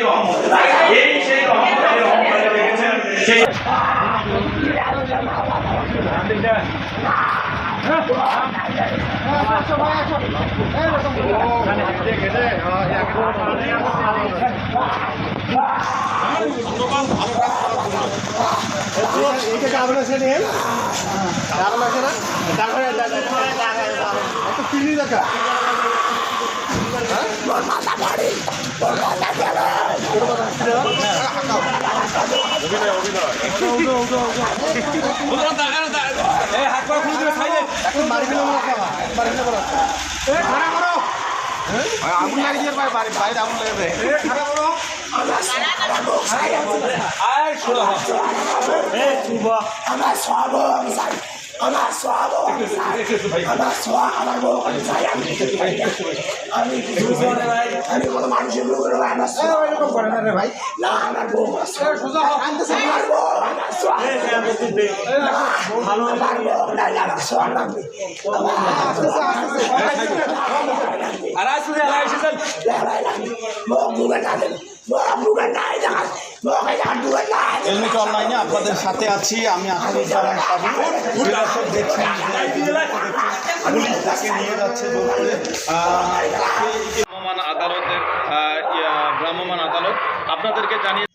রহমত, এই সেই রহমত রেখেছেন সেই আগুন লাগিয়ে বাইরে আগুন লেগে আমি কোনো মানুষের ভাই না আমার বউ এমনি অনলাইনে আপনাদের সাথে আছি আমি আসলে দেখছেন পুলিশ তাকে নিয়ে যাচ্ছে ভ্রাম্যমাণ আদালতের ভ্রাম্যমাণ আদালত আপনাদেরকে জানিয়ে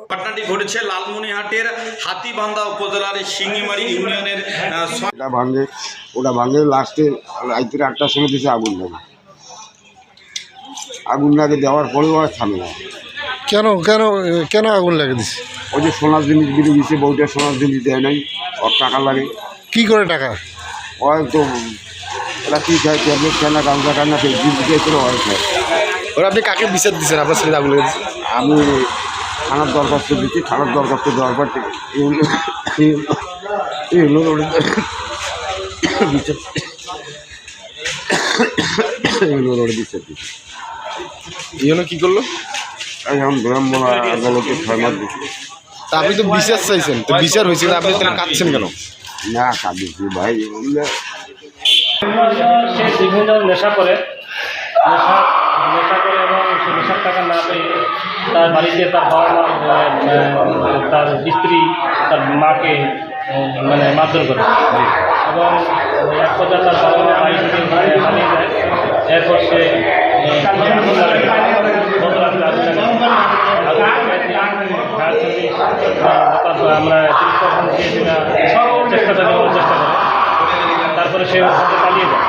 ঘটনাটি ঘটেছে লালমনিরহাটের হাতীবান্ধা উপজেলার সিঙ্গিমারি ইউনিয়নের ওটা ভাঙে লাস্টে রাত্রে 8টার সময় দিয়েছে আগুন লাগে দেওয়ার পরেও আর থামে না। কেন কেন কেন আগুন লাগে দিছে? ওই যে সোনার জিনিস বিড়ে দিচ্ছে, বউটা সোনার জিনিস দেয় নাই, ওর টাকা লাগে। কি করে টাকা? ওই তো ওরা কী খায়, ট্যাবলেট খায় না, গাঁজা খায় না, জিনিস করে ওরা খায়। ওরা আপনি কাকে বিচার দিচ্ছেন আপনার ছেলে আগুন লেগে দিচ্ছে? আমি থানার দরখাস্ত দিচ্ছি, থানার দরখাস্ত দেওয়ার পর বিচার দিচ্ছি। ইউনো কি করলো? এখন ভ্রাম্যমাণ আদালতে 6 মাস দিচ্ছি। তা আপনি তো বিচার চাইছেন, তো বিচার হয়েছে না, আপনি তাহলে কাঁদছেন কেন? না কাঁদিছি ভাই, সে বিভিন্ন নেশা করে এবং সে নেশার টাকা না পেয়ে তার বাড়িতে তার বাবা মা, তার স্ত্রী, তার মাকে মানে মারধর করে এবং এক পর্যায়ে তার বাবা মা বাড়ি থেকে পালিয়ে যায়। এরপর সে আমরা 30% চেষ্টা করে তারপরে সে পালিয়ে যায়।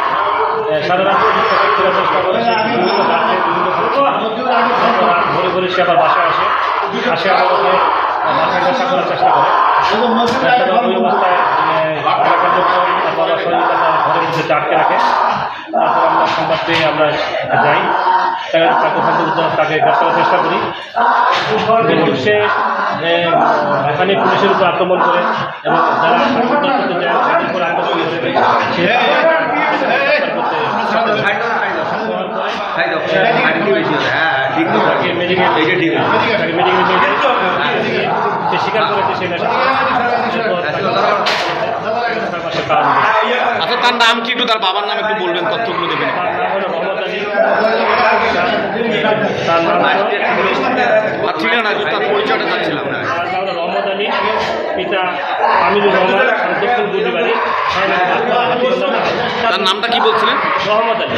সাধারণত চেষ্টা করে ঘুরে ঘুরে সে আবার বাসায় আসে আবার ওকে বাসায় নেশা করার চেষ্টা করে। ওই অবস্থায় তার বাবা শরীরটা ঘরের মধ্যে আটকে রাখে। তারপর আমরা সংবাদ পেয়ে আমরা যাই, তাকে গ্রেফতারের চেষ্টা করি। কিন্তু সে এখানে পুলিশের উপর আক্রমণ করে এবং যারা উদ্ধার করতে যায় তাদের উপর আক্রমণ করে সে স্বীকার করেছে সে নেশা। আচ্ছা, তার নাম কি একটু, তার বাবার নাম একটু বলবেন, তথ্যগুলো দেবেন। তার নাম হলো মোহাম্মদ আলী। তার নাম ঠিকানা তার পরিচয়টা চাচ্ছিলাম। তার নাম হলো মোহাম্মদ আলী, পিতা আমিনুর রহমান, দক্ষিণ বুদ্ধিবাড়ি। তার নামটা কি বলছিলেন? মোহাম্মদ আলী।